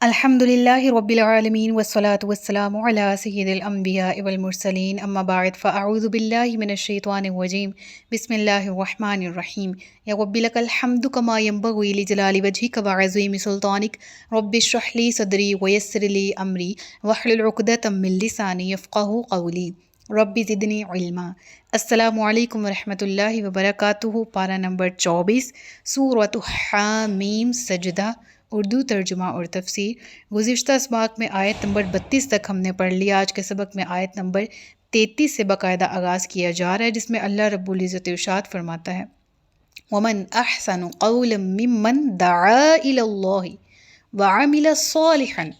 الحمدللہ رب العالمین والصلاة والسلام علی سید الانبیاء والمرسلین اما بعد فاعوذ باللہ من الشیطان الرجیم بسم اللہ الرحمن الرحیم یا رب لک الحمد کما ینبغی لجلال وجہک وعظیم سلطانک رب اشرح لی صدری ویسر لی امری واحلل عقدۃ من لسانی یفقہوا قولی رب زدنی علما۔ السلام علیکم ورحمۃ اللہ وبرکاتہ۔ پارہ نمبر 24، سورۃ حامیم سجدہ، اردو ترجمہ اور تفسیر۔ گزشتہ اسباق میں آیت نمبر 32 تک ہم نے پڑھ لیا۔ آج کے سبق میں آیت نمبر 33 سے باقاعدہ آغاز کیا جا رہا ہے، جس میں اللہ رب العزت ارشاد فرماتا ہے وَمَنْ أَحْسَنُ قَوْلًا مِّمَّنْ دَعَا إِلَى اللَّهِ وَعَمِلَ صَالِحًا۔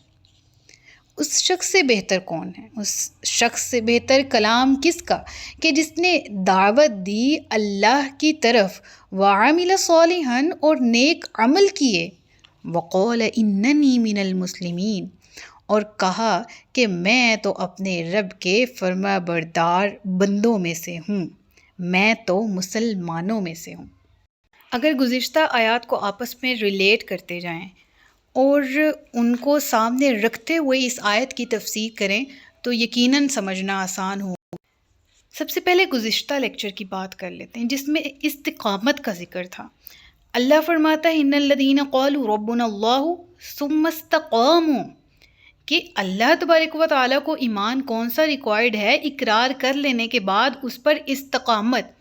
اس شخص سے بہتر کون ہے؟ اس شخص سے بہتر کلام کس کا کہ جس نے دعوت دی اللہ کی طرف، وَعَمِلَ صَالِحًا، اور نیک عمل کیے، وَقَالَ إِنَّنِي مِنَ الْمُسْلِمِينَ، اور کہا کہ میں تو اپنے رب کے فرما بردار بندوں میں سے ہوں، میں تو مسلمانوں میں سے ہوں۔ اگر گزشتہ آیات کو آپس میں ریلیٹ کرتے جائیں اور ان کو سامنے رکھتے ہوئے اس آیت کی تفسیر کریں تو یقیناً سمجھنا آسان ہو۔ سب سے پہلے گزشتہ لیکچر کی بات کر لیتے ہیں، جس میں استقامت کا ذکر تھا۔ اللہ فرماتا ہے ان الذین قالوا ربنا اللہ ثم استقاموا، کہ اللہ تبارک و تعالیٰ کو ایمان کون سا ریکوائرڈ ہے؟ اقرار کر لینے کے بعد اس پر استقامت،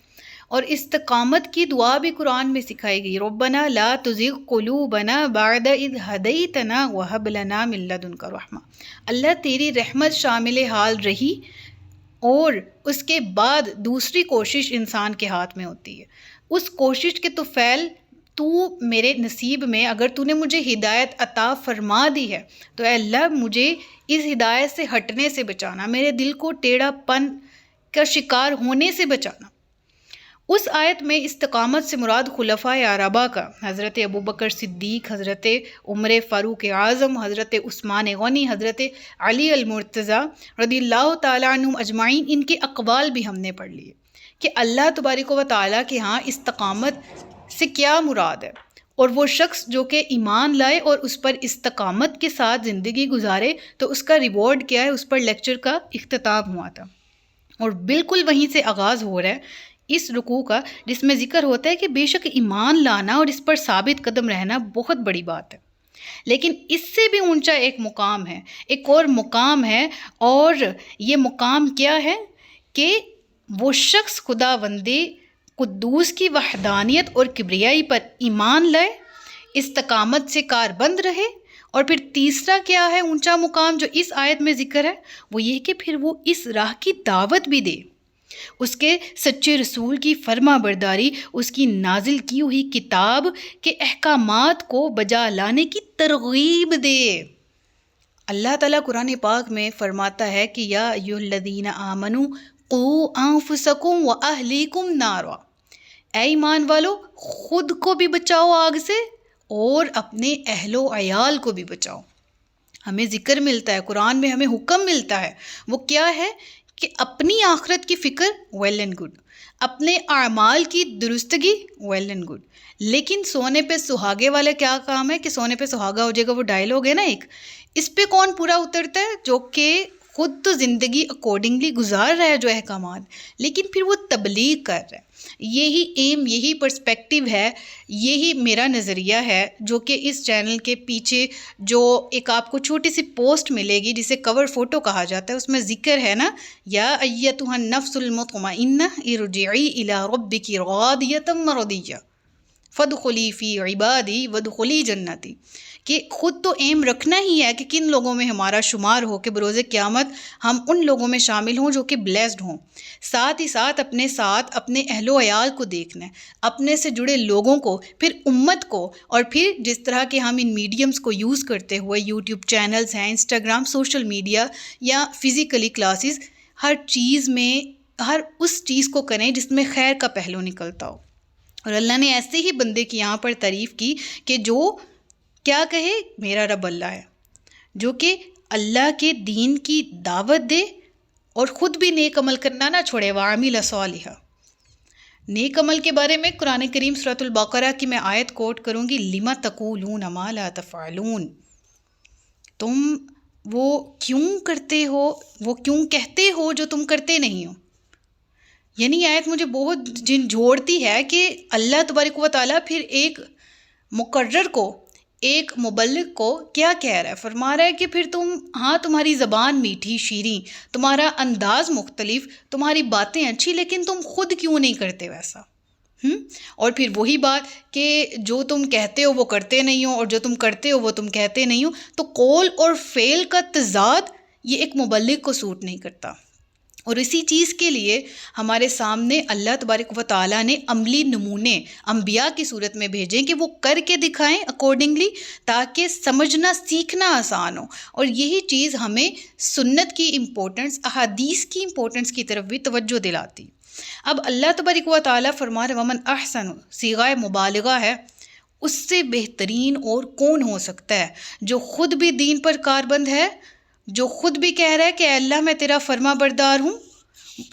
اور استقامت کی دعا بھی قرآن میں سکھائی گئی، ربنا لا تزغ قلوبنا بعد اذ ہدیتنا وہب لنا من لدنک رحمہ۔ اللہ تیری رحمت شامل حال رہی، اور اس کے بعد دوسری کوشش انسان کے ہاتھ میں ہوتی ہے۔ اس کوشش کے طفیل تو میرے نصیب میں، اگر تو نے مجھے ہدایت عطا فرما دی ہے تو اے اللہ مجھے اس ہدایت سے ہٹنے سے بچانا، میرے دل کو ٹیڑھا پن کا شکار ہونے سے بچانا۔ اس آیت میں استقامت سے مراد خلفائے اربعہ کا، حضرت ابوبکر صدیق، حضرت عمر فاروق اعظم، حضرت عثمان غنی، حضرت علی المرتضیٰ رضی اللہ تعالیٰ عنہم اجمعین، ان کے اقوال بھی ہم نے پڑھ لیے کہ اللہ تبارک و تعالیٰ کے ہاں استقامت سے کیا مراد ہے، اور وہ شخص جو کہ ایمان لائے اور اس پر استقامت کے ساتھ زندگی گزارے تو اس کا ریوارڈ کیا ہے، اس پر لیکچر کا اختتام ہوا تھا۔ اور بالکل وہیں سے آغاز ہو رہا ہے اس رکوع کا، جس میں ذکر ہوتا ہے کہ بے شک ایمان لانا اور اس پر ثابت قدم رہنا بہت بڑی بات ہے، لیکن اس سے بھی اونچا ایک مقام ہے، ایک اور مقام ہے، اور یہ مقام کیا ہے کہ وہ شخص خداوندی قدوس کی وحدانیت اور کبریائی پر ایمان لائے، استقامت سے کاربند رہے، اور پھر تیسرا کیا ہے اونچا مقام جو اس آیت میں ذکر ہے، وہ یہ کہ پھر وہ اس راہ کی دعوت بھی دے، اس کے سچے رسول کی فرما برداری، اس کی نازل کی ہوئی کتاب کے احکامات کو بجا لانے کی ترغیب دے۔ اللہ تعالیٰ قرآن پاک میں فرماتا ہے کہ یا ایھا الذین آمنوا قوا انفسکم واہلیکم نارا، اے ایمان والو خود کو بھی بچاؤ آگ سے اور اپنے اہل و عیال کو بھی بچاؤ۔ ہمیں ذکر ملتا ہے، قرآن میں ہمیں حکم ملتا ہے، وہ کیا ہے کہ اپنی آخرت کی فکر ویل اینڈ گڈ، اپنے اعمال کی درستگی ویل اینڈ گڈ، لیکن سونے پہ سہاگے والا کیا کام ہے کہ سونے پہ سہاگا ہو جائے گا، وہ ڈائلاگ ہے نا ایک، اس پہ کون پورا اترتا ہے؟ جو کہ خود تو زندگی اکارڈنگلی گزار رہا ہے جو احکامات، لیکن پھر وہ تبلیغ کر رہا ہے۔ یہی ایم، یہی پرسپیکٹیو ہے، یہی میرا نظریہ ہے، جو کہ اس چینل کے پیچھے جو ایک آپ کو چھوٹی سی پوسٹ ملے گی جسے کور فوٹو کہا جاتا ہے، اس میں ذکر ہے نا، یا ایتھا النفس المطمئنہ ارجعی الی ربک راضیۃ مرضیہ فادخلی فی عبادی وادخلی جنتی، کہ خود تو ایم رکھنا ہی ہے کہ کن لوگوں میں ہمارا شمار ہو کہ بروز قیامت ہم ان لوگوں میں شامل ہوں جو کہ بلیسڈ ہوں، ساتھ ہی ساتھ اپنے اہل و عیال کو دیکھنا ہے، اپنے سے جڑے لوگوں کو، پھر امت کو، اور پھر جس طرح کے ہم ان میڈیمز کو یوز کرتے ہوئے یوٹیوب چینلز ہیں، انسٹاگرام، سوشل میڈیا یا فزیکلی کلاسز، ہر چیز میں ہر اس چیز کو کریں جس میں خیر کا پہلو نکلتا ہو۔ اور اللہ نے ایسے ہی بندے کی یہاں پر تعریف کی کہ جو کیا کہے، میرا رب اللہ ہے، جو کہ اللہ کے دین کی دعوت دے اور خود بھی نیک عمل کرنا نہ چھوڑے، وَعَمِلَ صَالِحًا۔ نیک عمل کے بارے میں قرآن کریم سورۃ البقرہ کی میں آیت کوٹ کروں گی، لِمَ تَقُولُونَ مَا لَا تَفْعَلُونَ، تم وہ کیوں کرتے ہو، وہ کیوں کہتے ہو جو تم کرتے نہیں ہو. یعنی یہ آیت مجھے بہت جھنجھوڑتی ہے کہ اللہ تبارک و تعالیٰ پھر ایک مقرر کو، ایک مبلغ کو کیا کہہ رہا ہے. فرما رہا ہے کہ پھر تم، ہاں تمہاری زبان میٹھی شیریں، تمہارا انداز مختلف، تمہاری باتیں اچھی، لیکن تم خود کیوں نہیں کرتے ویسا. اور پھر وہی بات کہ جو تم کہتے ہو وہ کرتے نہیں ہو، اور جو تم کرتے ہو وہ تم کہتے نہیں ہو. تو قول اور فعل کا تضاد یہ ایک مبلغ کو سوٹ نہیں کرتا. اور اسی چیز کے لیے ہمارے سامنے اللہ تبارک و تعالیٰ نے عملی نمونے انبیاء کی صورت میں بھیجیں کہ وہ کر کے دکھائیں اکارڈنگلی، تاکہ سمجھنا سیکھنا آسان ہو. اور یہی چیز ہمیں سنت کی امپورٹنس، احادیث کی امپورٹنس کی طرف بھی توجہ دلاتی. اب اللہ تبارک و تعالیٰ فرما رہے ومن احسن، صیغہ مبالغہ ہے، اس سے بہترین اور کون ہو سکتا ہے جو خود بھی دین پر کاربند ہے، جو خود بھی کہہ رہا ہے کہ اے اللہ میں تیرا فرما بردار ہوں،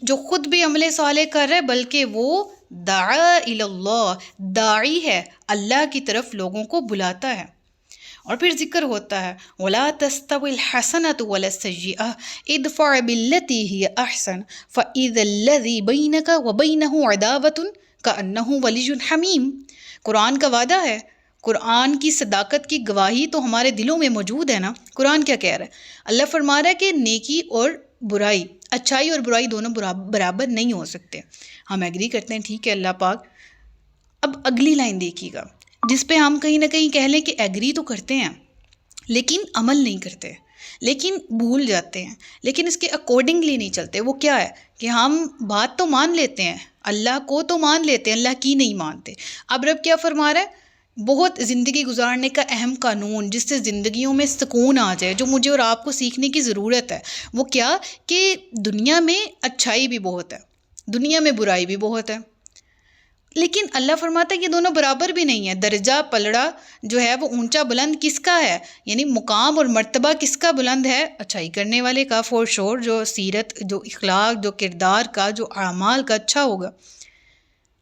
جو خود بھی عمل صالح کر رہا ہے، بلکہ وہ دعا الی اللہ، داعی ہے، اللہ کی طرف لوگوں کو بلاتا ہے. اور پھر ذکر ہوتا ہے وَلَا تَسْتَوِي الْحَسَنَةُ وَلَا السَّيِّئَةُ ادْفَعْ بِالَّتِي هِيَ أَحْسَنُ فَإِذَا الَّذِي بَيْنَكَ وَبَيْنَهُ عَدَاوَةٌ كَأَنَّهُ وَلِيٌّ حَمِيمٌ. قرآن کا وعدہ ہے، قرآن کی صداقت کی گواہی تو ہمارے دلوں میں موجود ہے نا. قرآن کیا کہہ رہا ہے؟ اللہ فرما رہا ہے کہ نیکی اور برائی، اچھائی اور برائی دونوں برابر نہیں ہو سکتے. ہم ایگری کرتے ہیں، ٹھیک ہے اللہ پاک. اب اگلی لائن دیکھیے گا جس پہ ہم کہیں نہ کہیں کہہ لیں کہ ایگری تو کرتے ہیں لیکن عمل نہیں کرتے، لیکن بھول جاتے ہیں، لیکن اس کے اکارڈنگلی نہیں چلتے. وہ کیا ہے کہ ہم بات تو مان لیتے ہیں، اللہ کو تو مان لیتے ہیں، اللہ کی نہیں مانتے. اب رب کیا فرما رہا ہے؟ بہت زندگی گزارنے کا اہم قانون جس سے زندگیوں میں سکون آ جائے، جو مجھے اور آپ کو سیکھنے کی ضرورت ہے. وہ کیا کہ دنیا میں اچھائی بھی بہت ہے، دنیا میں برائی بھی بہت ہے، لیکن اللہ فرماتا ہے یہ دونوں برابر بھی نہیں ہے. درجہ پلڑا جو ہے وہ اونچا بلند کس کا ہے، یعنی مقام اور مرتبہ کس کا بلند ہے؟ اچھائی کرنے والے کا، فور شور، جو سیرت، جو اخلاق، جو کردار کا، جو اعمال کا اچھا ہوگا.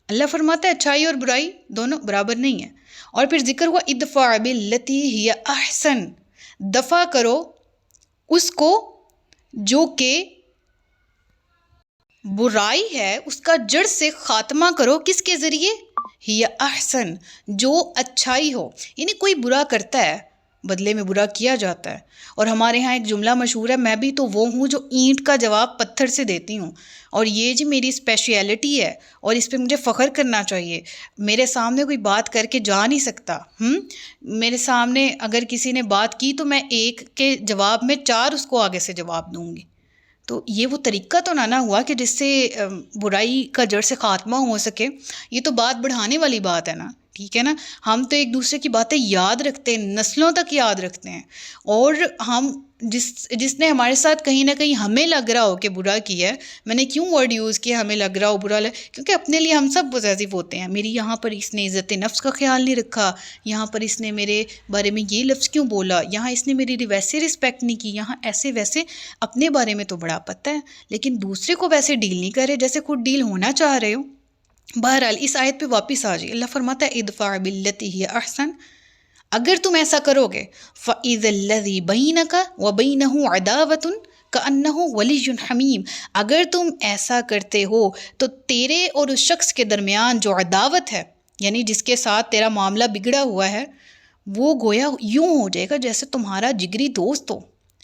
اللہ فرماتا ہے اچھائی اور برائی دونوں برابر نہیں ہے. اور پھر ذکر ہوا ادفع باللتی ہی احسن، دفع کرو اس کو جو کہ برائی ہے، اس کا جڑ سے خاتمہ کرو. کس کے ذریعے؟ ہی احسن، جو اچھائی ہو. یعنی کوئی برا کرتا ہے، بدلے میں برا کیا جاتا ہے. اور ہمارے ہاں ایک جملہ مشہور ہے، میں بھی تو وہ ہوں جو اینٹ کا جواب پتھر سے دیتی ہوں، اور یہ جی میری اسپیشیلٹی ہے اور اس پہ مجھے فخر کرنا چاہیے. میرے سامنے کوئی بات کر کے جا نہیں سکتا. میرے سامنے اگر کسی نے بات کی تو میں ایک کے جواب میں 4 اس کو آگے سے جواب دوں گی. تو یہ وہ طریقہ تو نہ ہوا کہ جس سے برائی کا جڑ سے خاتمہ ہو سکے. یہ تو بات بڑھانے والی بات ہے نا، ٹھیک ہے نا. ہم تو ایک دوسرے کی باتیں یاد رکھتے ہیں، نسلوں تک یاد رکھتے ہیں. اور ہم جس نے ہمارے ساتھ کہیں نہ کہیں ہمیں لگ رہا ہو کہ برا کیا ہے، میں نے کیوں ورڈ یوز کیا ہمیں لگ رہا ہو برا کیونکہ اپنے لیے ہم سب پوزیسو ہوتے ہیں. میری یہاں پر اس نے عزت نفس کا خیال نہیں رکھا، یہاں پر اس نے میرے بارے میں یہ لفظ کیوں بولا، یہاں اس نے میری ویسے رسپیکٹ نہیں کی، یہاں ایسے ویسے. اپنے بارے میں تو بڑا پتہ ہے لیکن دوسرے کو ویسے ڈیل نہیں کر رہے جیسے خود ڈیل ہونا چاہ رہے ہو. بہرحال اس آیت پہ واپس آ جائے. اللہ فرماتا ہے ادفع باللتی ہی احسن، اگر تم ایسا کرو گے فَإِذَا الَّذِي بَيْنَكَ وَبَيْنَهُ عَدَاوَةٌ كَأَنَّهُ وَلِيٌّ حَمِيمٌ، اگر تم ایسا کرتے ہو تو تیرے اور اس شخص کے درمیان جو عداوت ہے، یعنی جس کے ساتھ تیرا معاملہ بگڑا ہوا ہے، وہ گویا یوں ہو جائے گا جیسے تمہارا جگری دوست ہو.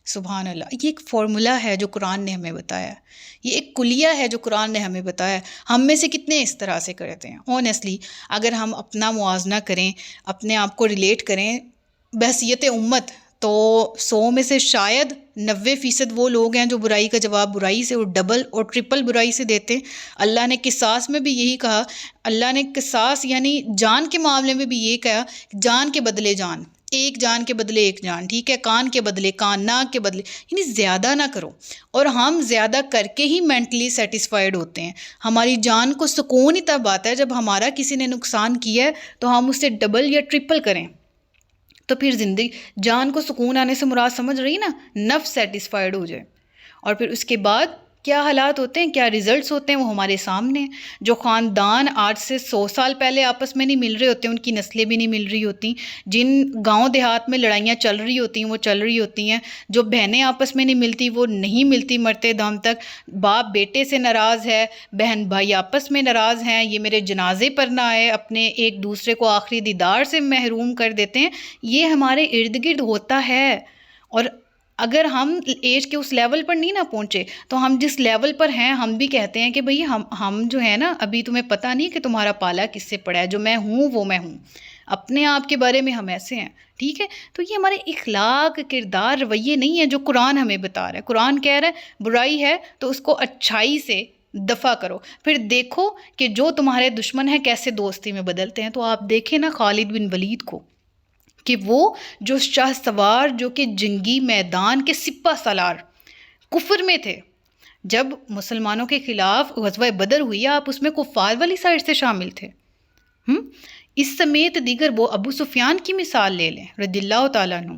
سبحان اللہ. یہ ایک فارمولا ہے جو قرآن نے ہمیں بتایا، یہ ایک کلیہ ہے جو قرآن نے ہمیں بتایا. ہم میں سے کتنے اس طرح سے کرتے ہیں؟ آنیسٹلی اگر ہم اپنا موازنہ کریں، اپنے آپ کو ریلیٹ کریں بحیثیت امت، تو 100 میں سے شاید 90% وہ لوگ ہیں جو برائی کا جواب برائی سے اور ڈبل اور ٹرپل برائی سے دیتے ہیں. اللہ نے قصاص میں بھی یہی کہا، اللہ نے قصاص یعنی جان کے معاملے میں بھی یہ کہا، جان کے بدلے جان، ایک جان کے بدلے ایک جان، ٹھیک ہے، کان کے بدلے کان، ناک کے بدلے، یعنی زیادہ نہ کرو. اور ہم زیادہ کر کے ہی مینٹلی سیٹسفائیڈ ہوتے ہیں. ہماری جان کو سکون ہی تب آتا ہے جب ہمارا کسی نے نقصان کیا ہے تو ہم اس سے ڈبل یا ٹرپل کریں. تو پھر زندگی، جان کو سکون آنے سے مراد سمجھ رہی نا، نفس سیٹسفائیڈ ہو جائے. اور پھر اس کے بعد کیا حالات ہوتے ہیں، کیا رزلٹس ہوتے ہیں، وہ ہمارے سامنے ہیں۔ جو خاندان آج سے 100 سال پہلے آپس میں نہیں مل رہے ہوتے، ان کی نسلیں بھی نہیں مل رہی ہوتی، جن گاؤں دیہات میں لڑائیاں چل رہی ہوتی ہیں وہ چل رہی ہوتی ہیں، جو بہنیں آپس میں نہیں ملتی وہ نہیں ملتی مرتے دم تک، باپ بیٹے سے ناراض ہے، بہن بھائی آپس میں ناراض ہیں، یہ میرے جنازے پر نہ آئے، اپنے ایک دوسرے کو آخری دیدار سے محروم کر دیتے ہیں، یہ ہمارے ارد گرد ہوتا ہے۔ اور اگر ہم ایج کے اس لیول پر نہیں نہ پہنچے تو ہم جس لیول پر ہیں ہم بھی کہتے ہیں کہ بھئی ہم جو ہے نا، ابھی تمہیں پتہ نہیں کہ تمہارا پالا کس سے پڑا ہے، جو میں ہوں وہ میں ہوں، اپنے آپ کے بارے میں ہم ایسے ہیں، ٹھیک ہے؟ تو یہ ہمارے اخلاق، کردار، رویے نہیں ہیں جو قرآن ہمیں بتا رہا ہے۔ قرآن کہہ رہا ہے برائی ہے تو اس کو اچھائی سے دفع کرو، پھر دیکھو کہ جو تمہارے دشمن ہیں کیسے دوستی میں بدلتے ہیں۔ تو آپ دیکھیں نا خالد بن ولید کو، کہ وہ جو شاہ سوار، جو کہ جنگی میدان کے سپہ سالار کفر میں تھے، جب مسلمانوں کے خلاف غزوہ بدر ہوئی آپ اس میں کفار والی سائڈ سے شامل تھے۔ اس سمیت دیگر وہ ابو سفیان کی مثال لے لیں رضی اللہ تعالیٰ عنہ،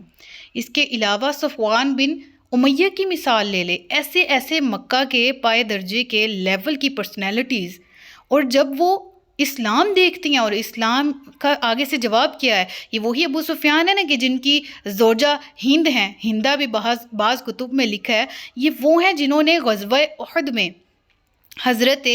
اس کے علاوہ صفوان بن امیہ کی مثال لے لیں، ایسے ایسے مکہ کے پائے درجے کے لیول کی پرسنالٹیز، اور جب وہ اسلام دیکھتی ہیں اور اسلام کا آگے سے جواب کیا ہے، یہ وہی ابو سفیان ہے نا کہ جن کی زوجہ ہند ہیں، ہندہ بھی بعض کتب میں لکھا ہے، یہ وہ ہیں جنہوں نے غزوہ احد میں حضرت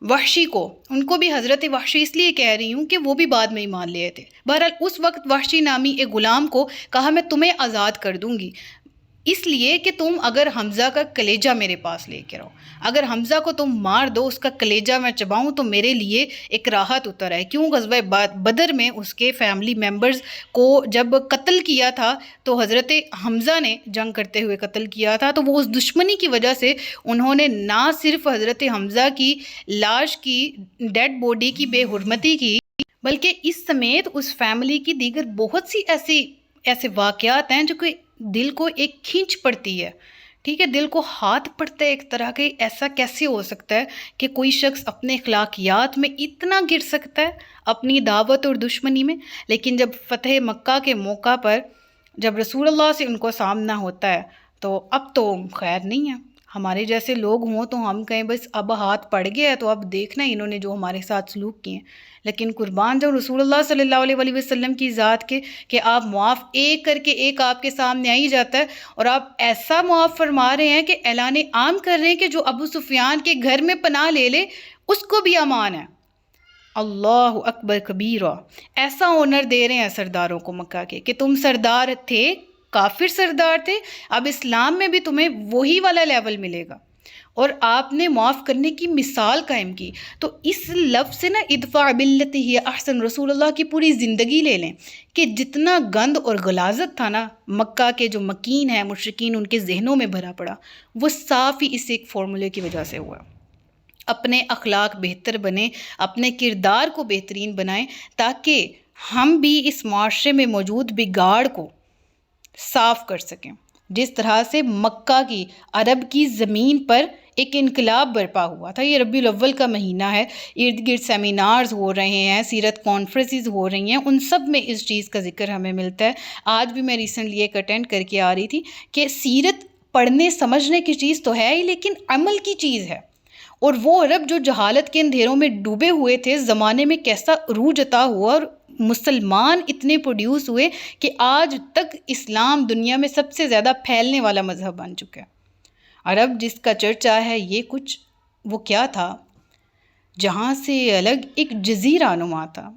وحشی کو، ان کو بھی حضرت وحشی اس لیے کہہ رہی ہوں کہ وہ بھی بعد میں ایمان لے تھے، بہرحال اس وقت وحشی نامی ایک غلام کو کہا میں تمہیں آزاد کر دوں گی، اس لیے کہ تم اگر حمزہ کا کلیجہ میرے پاس لے کے رہو، اگر حمزہ کو تم مار دو، اس کا کلیجہ میں چباؤں تو میرے لیے ایک راحت اتر ہے۔ کیوں؟ غزوہ بدر میں اس کے فیملی ممبرز کو جب قتل کیا تھا تو حضرت حمزہ نے جنگ کرتے ہوئے قتل کیا تھا، تو وہ اس دشمنی کی وجہ سے انہوں نے نہ صرف حضرت حمزہ کی لاش کی، ڈیڈ باڈی کی بے حرمتی کی، بلکہ اس سمیت اس فیملی کی دیگر بہت سی ایسے واقعات ہیں جو کہ دل کو ایک کھینچ پڑتی ہے، ٹھیک ہے، دل کو ہاتھ پڑتا ہے ایک طرح کے، ایسا کیسے ہو سکتا ہے کہ کوئی شخص اپنے اخلاقیات میں اتنا گر سکتا ہے اپنی دعوت اور دشمنی میں۔ لیکن جب فتح مکہ کے موقع پر جب رسول اللہ سے ان کو سامنا ہوتا ہے تو اب تو خیر نہیں ہے، ہمارے جیسے لوگ ہوں تو ہم کہیں بس اب ہاتھ پڑ گیا ہے تو اب دیکھنا انہوں نے جو ہمارے ساتھ سلوک کیے ہیں، لیکن قربان جب رسول اللہ صلی اللہ علیہ وسلم کی ذات کے کہ آپ معاف ایک کر کے ایک آپ کے سامنے آ ہی جاتا ہے، اور آپ ایسا معاف فرما رہے ہیں کہ اعلان عام کر رہے ہیں کہ جو ابو سفیان کے گھر میں پناہ لے لے اس کو بھی امان ہے۔ اللہ اکبر کبیرہ، ایسا آنر دے رہے ہیں سرداروں کو مکہ کے کہ تم سردار تھے، کافر سردار تھے، اب اسلام میں بھی تمہیں وہی والا لیول ملے گا، اور آپ نے معاف کرنے کی مثال قائم کی۔ تو اس لفظ سے نا ادفع باللتی ہی احسن، رسول اللہ کی پوری زندگی لے لیں کہ جتنا گند اور غلاظت تھا نا مکہ کے جو مکین ہیں مشرکین ان کے ذہنوں میں بھرا پڑا، وہ صاف ہی اس ایک فارمولے کی وجہ سے ہوا۔ اپنے اخلاق بہتر بنیں، اپنے کردار کو بہترین بنائیں، تاکہ ہم بھی اس معاشرے میں موجود بگاڑ کو صاف کر سکیں، جس طرح سے مکہ کی عرب کی زمین پر ایک انقلاب برپا ہوا تھا۔ یہ ربیع الاول کا مہینہ ہے، ارد گرد سیمینارز ہو رہے ہیں، سیرت کانفرنسز ہو رہی ہیں، ان سب میں اس چیز کا ذکر ہمیں ملتا ہے۔ آج بھی میں ریسنٹلی ایک اٹینڈ کر کے آ رہی تھی کہ سیرت پڑھنے سمجھنے کی چیز تو ہے ہی، لیکن عمل کی چیز ہے، اور وہ عرب جو جہالت کے اندھیروں میں ڈوبے ہوئے تھے، زمانے میں کیسا عروج عطا ہوا اور مسلمان اتنے پروڈیوس ہوئے کہ آج تک اسلام دنیا میں سب سے زیادہ پھیلنے والا مذہب بن چکا ہے۔ عرب جس کا چرچا ہے، یہ کچھ وہ کیا تھا جہاں سے الگ ایک جزیرہ نما تھا،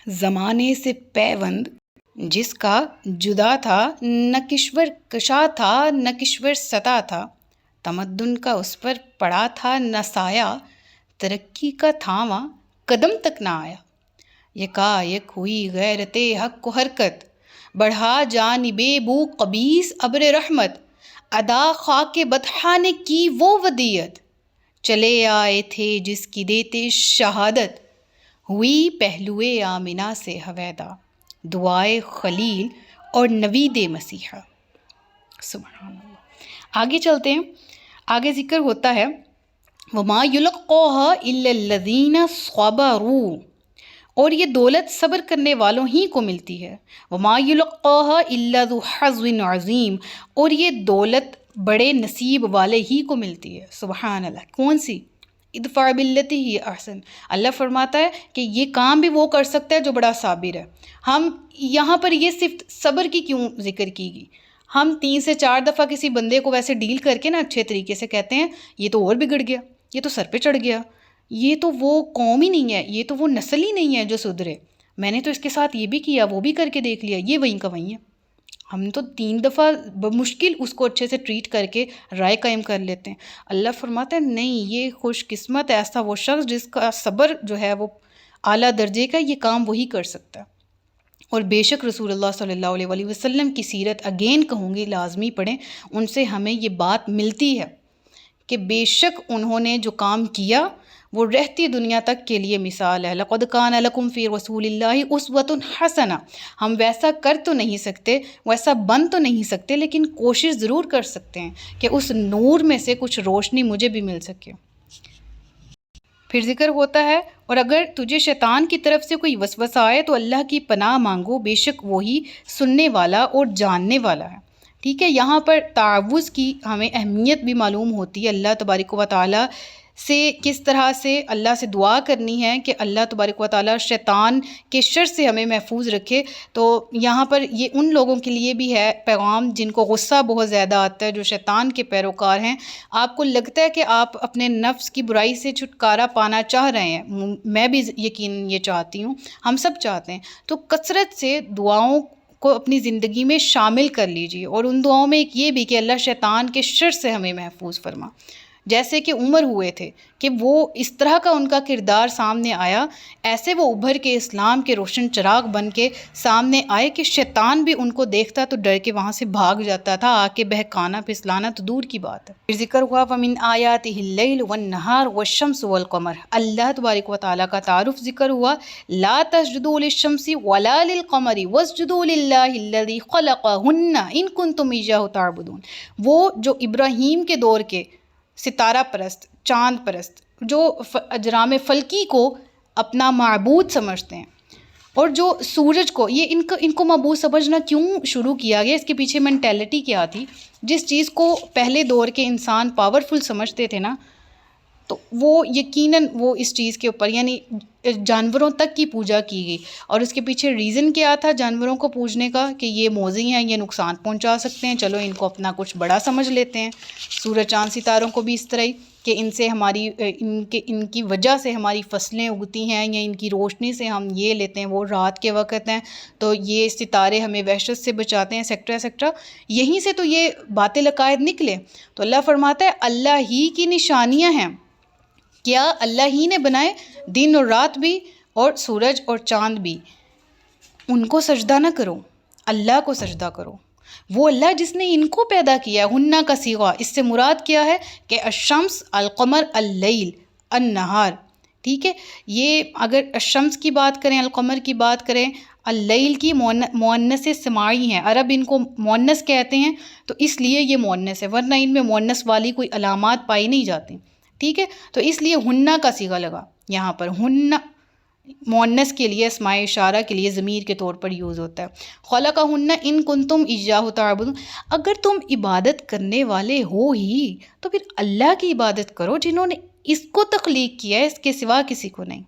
زمانے سے پیوند جس کا جدا تھا، نہ کشور کشا تھا نہ کشور ستا تھا، تمدن کا اس پر پڑا تھا نہ سایہ، ترقی کا تھاواں قدم تک نہ آیا، یکایک ہوئی غیرت حق کو حرکت، بڑھا جانب بو قبیس ابر رحمت، ادا خاک بطحا نے کی وہ ودیت، چلے آئے تھے جس کی دیتے شہادت، ہوئی پہلوئے آمنہ سے حویدا، دعائے خلیل اور نوید مسیحا۔ سبحان اللہ۔ آگے چلتے ہیں، آگے ذکر ہوتا ہے وَمَا يُلَقَّاهَا إِلَّا الَّذِينَ صَبَرُوا، اور یہ دولت صبر کرنے والوں ہی کو ملتی ہے۔ وَمَا يُلَقَّاهَا إِلَّا ذُو حَظٍّ عَظِيمٍ، اور یہ دولت بڑے نصیب والے ہی کو ملتی ہے۔ سبحان اللہ۔ کون سی؟ ادفع باللتی ہی احسن۔ اللہ فرماتا ہے کہ یہ کام بھی وہ کر سکتا ہے جو بڑا صابر ہے۔ ہم یہاں پر یہ صرف صبر کی کیوں ذکر کی گئی؟ ہم 3 سے 4 دفعہ کسی بندے کو ویسے ڈیل کر کے نا اچھے طریقے سے کہتے ہیں یہ تو اور بگڑ گیا، یہ تو سر پہ چڑھ گیا، یہ تو وہ قوم ہی نہیں ہے، یہ تو وہ نسل ہی نہیں ہے جو سدھرے، میں نے تو اس کے ساتھ یہ بھی کیا، وہ بھی کر کے دیکھ لیا، یہ وہیں کا وہیں ہے۔ ہم تو 3 دفعہ بمشکل اس کو اچھے سے ٹریٹ کر کے رائے قائم کر لیتے ہیں۔ اللہ فرماتا ہے نہیں، یہ خوش قسمت ایسا وہ شخص جس کا صبر جو ہے وہ اعلیٰ درجے کا، یہ کام وہی کر سکتا ہے۔ اور بے شک رسول اللہ صلی اللہ علیہ وآلہ وسلم کی سیرت اگین کہوں گی، لازمی پڑھیں، ان سے ہمیں یہ بات ملتی ہے کہ بے شک انہوں نے جو کام کیا وہ رہتی دنیا تک کے لیے مثال ہے۔ لَقَدْ كَانَ لَكُمْ فِي رَسُولِ اللَّهِ أُسْوَةٌ حَسَنَةٌ۔ ہم ویسا کر تو نہیں سکتے، ویسا بن تو نہیں سکتے، لیکن کوشش ضرور کر سکتے ہیں کہ اس نور میں سے کچھ روشنی مجھے بھی مل سکے۔ پھر ذکر ہوتا ہے اور اگر تجھے شیطان کی طرف سے کوئی وسوسہ آئے تو اللہ کی پناہ مانگو، بے شک وہی سننے والا اور جاننے والا ہے۔ ٹھیک ہے، یہاں پر تعوذ کی ہمیں اہمیت بھی معلوم ہوتی ہے۔ اللہ تبارک و تعالیٰ سے کس طرح سے اللہ سے دعا کرنی ہے کہ اللہ تبارک و تعالیٰ شیطان کے شر سے ہمیں محفوظ رکھے۔ تو یہاں پر یہ ان لوگوں کے لیے بھی ہے پیغام جن کو غصہ بہت زیادہ آتا ہے، جو شیطان کے پیروکار ہیں۔ آپ کو لگتا ہے کہ آپ اپنے نفس کی برائی سے چھٹکارا پانا چاہ رہے ہیں، میں بھی یقین یہ چاہتی ہوں، ہم سب چاہتے ہیں، تو کثرت سے دعاؤں کو اپنی زندگی میں شامل کر لیجیے، اور ان دعاؤں میں ایک یہ بھی کہ اللہ شیطان کے شر سے ہمیں محفوظ فرما۔ جیسے کہ عمر ہوئے تھے کہ وہ اس طرح کا ان کا کردار سامنے آیا، ایسے وہ ابھر کے اسلام کے روشن چراغ بن کے سامنے آئے کہ شیطان بھی ان کو دیکھتا تو ڈر کے وہاں سے بھاگ جاتا تھا، آ کے بہکانا پھسلانا تو دور کی بات ہے۔ پھر ذکر ہوا وَمِنْ آیَاتِهِ اللَّيْلُ وَالنَّهَارُ وَالشَّمْسُ وَالْقَمَرُ۔ اللہ تبارک و تعالیٰ کا تعارف ذکر ہوا، لا تسجدوا للشمس ولا للقمر واسجدوا للہ الذی خلقہن ان کنتم ایاہ تعبدون۔ وہ جو ابراہیم کے دور کے ستارہ پرست، چاند پرست، جو اجرام فلکی کو اپنا معبود سمجھتے ہیں، اور جو سورج کو، یہ ان کو معبود سمجھنا کیوں شروع کیا گیا، اس کے پیچھے مینٹیلٹی کیا تھی؟ جس چیز کو پہلے دور کے انسان پاورفل سمجھتے تھے نا، تو وہ یقیناً وہ اس چیز کے اوپر، یعنی جانوروں تک کی پوجا کی گئی، اور اس کے پیچھے ریزن کیا تھا جانوروں کو پوجنے کا؟ کہ یہ موذی ہیں، یہ نقصان پہنچا سکتے ہیں، چلو ان کو اپنا کچھ بڑا سمجھ لیتے ہیں۔ سورج چاند ستاروں کو بھی اس طرح ہی کہ ان سے ہماری ان کی وجہ سے ہماری فصلیں اگتی ہیں، یا ان کی روشنی سے ہم یہ لیتے ہیں، وہ رات کے وقت ہیں تو یہ ستارے ہمیں وحشت سے بچاتے ہیں، ایکسیکٹرا ایکسیکٹرا۔ یہیں سے تو یہ باطل عقائد نکلے۔ تو اللہ فرماتا ہے اللہ ہی کی نشانیاں ہیں، کیا اللہ ہی نے بنائے دن اور رات بھی، اور سورج اور چاند بھی، ان کو سجدہ نہ کرو، اللہ کو سجدہ کرو۔ وہ اللہ جس نے ان کو پیدا کیا ہے، ہنہ کا صیغہ، اس سے مراد کیا ہے کہ الشمس، القمر، اللیل، النہار۔ ٹھیک ہے، یہ اگر الشمس کی بات کریں، القمر کی بات کریں، اللیل کی مؤنث سماعی ہیں، عرب ان کو مؤنث کہتے ہیں، تو اس لیے یہ مؤنث ہے، ورنہ ان میں مؤنث والی کوئی علامات پائی نہیں جاتی۔ ٹھیک ہے، تو اس لیے ہنہ کا صیغہ لگا یہاں پر، ہنہ مؤنث کے لیے، اسماء اشارہ کے لیے ضمیر کے طور پر یوز ہوتا ہے۔ خلقہن ان کنتم ایاہ تعبدون، اگر تم عبادت کرنے والے ہو ہی تو پھر اللہ کی عبادت کرو جنہوں نے اس کو تخلیق کیا ہے، اس کے سوا کسی کو نہیں۔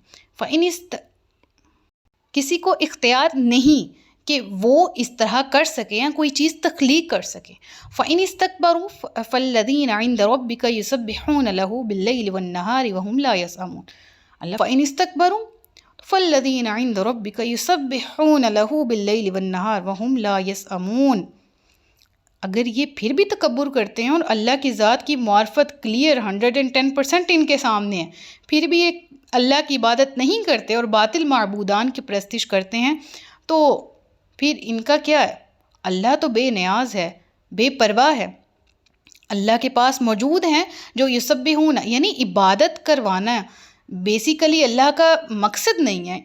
کسی کو اختیار نہیں کہ وہ اس طرح کر سکے یا کوئی چیز تخلیق کر سکے۔ فَإِنِ اسْتَكْبَرُوا فَالَّذِينَ عِندَ رَبِّكَ يُسَبِّحُونَ لَهُ بِاللَّيْلِ وَالنَّهَارِ وَهُمْ لَا يَسْأَمُونَ۔ اللہ فَإِنِ اسْتَكْبَرُوا فَالَّذِينَ عِندَ رَبِّكَ يُسَبِّحُونَ لَهُ بِاللَّيْلِ وَالنَّهَارِ وَهُمْ لَا يَسْأَمُونَ۔ اگر یہ پھر بھی تکبر کرتے ہیں اور اللہ کی ذات کی معرفت کلیئر 110% ان کے سامنے ہے، پھر بھی یہ اللہ کی عبادت نہیں کرتے اور باطل معبودان کی پرستش کرتے ہیں، تو پھر ان کا کیا ہے؟ اللہ تو بے نیاز ہے، بے پرواہ ہے، اللہ کے پاس موجود ہیں جو یسبحون، یعنی عبادت کروانا بیسیکلی اللہ کا مقصد نہیں ہے۔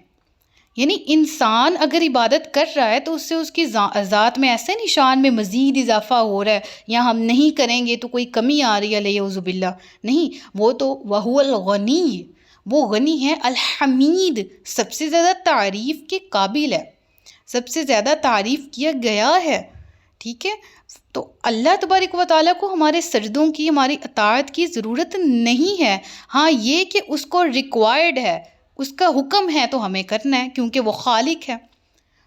یعنی انسان اگر عبادت کر رہا ہے تو اس سے اس کی ذات میں ایسے نشان میں مزید اضافہ ہو رہا ہے، یا ہم نہیں کریں گے تو کوئی کمی آ رہی ہے، الیعوذ باللہ، نہیں، وہ تو وَهُوَ الْغَنِيُّ، وہ غنی ہے، الحمید، سب سے زیادہ تعریف کے قابل ہے، سب سے زیادہ تعریف کیا گیا ہے، ٹھیک ہے، تو اللہ تبارک و تعالیٰ کو ہمارے سجدوں کی، ہماری اطاعت کی ضرورت نہیں ہے، ہاں یہ کہ اس کو ریکوائرڈ ہے، اس کا حکم ہے تو ہمیں کرنا ہے کیونکہ وہ خالق ہے۔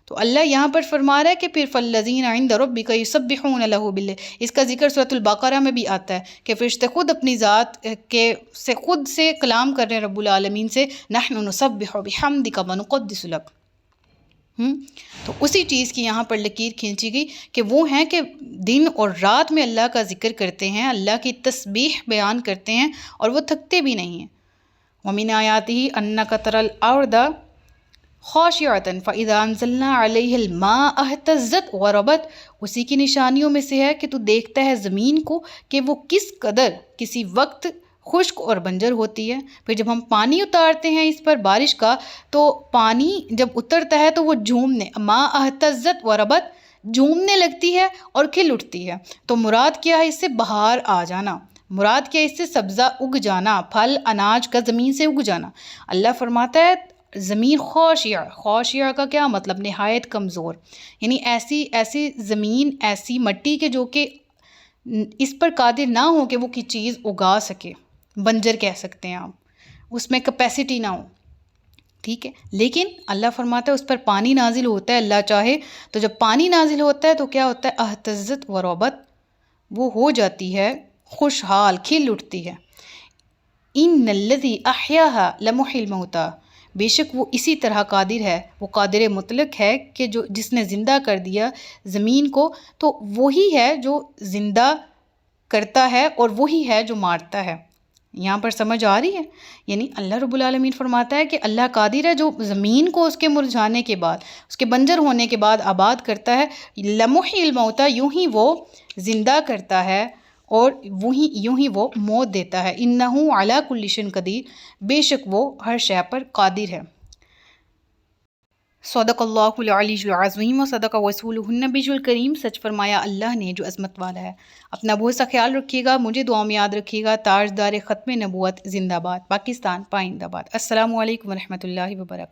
تو اللہ یہاں پر فرما رہا ہے کہ پھر فالذین عند ربک یسبحون لہ باللیل، اس کا ذکر سورۃ البقرہ میں بھی آتا ہے کہ فرشتے خود اپنی ذات کے سے خود سے کلام کر رہے ہیں رب العالمین سے، نحن نسبح بحمدک ونقدس لک۔ تو اسی چیز کی یہاں پر لکیر کھینچی گئی کہ وہ ہیں کہ دن اور رات میں اللہ کا ذکر کرتے ہیں، اللہ کی تسبیح بیان کرتے ہیں اور وہ تھکتے بھی نہیں ہیں۔ وَمِنْ آیَاتِهِ أَنَّكَ تَرَى الْأَرْضَ خَاشِعَةً فَإِذَا أَنزَلْنَا عَلَيْهَا الْمَاءَ اهْتَزَّتْ وَرَبَتْ، اسی کی نشانیوں میں سے ہے کہ تو دیکھتا ہے زمین کو کہ وہ کس قدر کسی وقت خشک اور بنجر ہوتی ہے، پھر جب ہم پانی اتارتے ہیں اس پر بارش کا تو پانی جب اترتا ہے تو وہ جھومنے، ما اہتزت وربت، جھومنے لگتی ہے اور کھل اٹھتی ہے۔ تو مراد کیا ہے اس سے؟ بہار آ جانا، مراد کیا ہے اس سے؟ سبزہ اگ جانا، پھل اناج کا زمین سے اگ جانا۔ اللہ فرماتا ہے زمین خاشعہ، خاشعہ کا کیا مطلب؟ نہایت کمزور، یعنی ایسی زمین، ایسی مٹی کے جو کہ اس پر قادر نہ ہو کہ وہ کی چیز اگا سکے، بنجر کہہ سکتے ہیں آپ، اس میں کیپیسٹی نہ ہو، ٹھیک ہے۔ لیکن اللہ فرماتا ہے اس پر پانی نازل ہوتا ہے اللہ چاہے تو، جب پانی نازل ہوتا ہے تو کیا ہوتا ہے؟ اہتزت وربت، وہ ہو جاتی ہے خوشحال، کھل اٹھتی ہے۔ ان الذی احیاها لمحی الموتی، بے شک وہ اسی طرح قادر ہے، وہ قادر مطلق ہے کہ جو جس نے زندہ کر دیا زمین کو، تو وہی ہے جو زندہ کرتا ہے اور وہی ہے جو مارتا ہے۔ یہاں پر سمجھ آ رہی ہے؟ یعنی اللہ رب العالمین فرماتا ہے کہ اللہ قادر ہے جو زمین کو اس کے مرجھانے کے بعد، اس کے بنجر ہونے کے بعد آباد کرتا ہے، لمحی الموتی، یوں ہی وہ زندہ کرتا ہے اور یوں ہی وہ موت دیتا ہے۔ انہ علی کل شیء قدیر، بے شک وہ ہر شے پر قادر ہے۔ صدق اللہ العلی العظیم و صدق رسولہ النبی الکریم، سچ فرمایا اللہ نے جو عظمت والا ہے۔ اپنا بہت سا خیال رکھیے گا، مجھے دعا میں یاد رکھیے گا۔ تاجدار ختم نبوت زندہ باد، پاکستان پائندہ باد۔ السلام علیکم ورحمۃ اللہ وبرکاتہ۔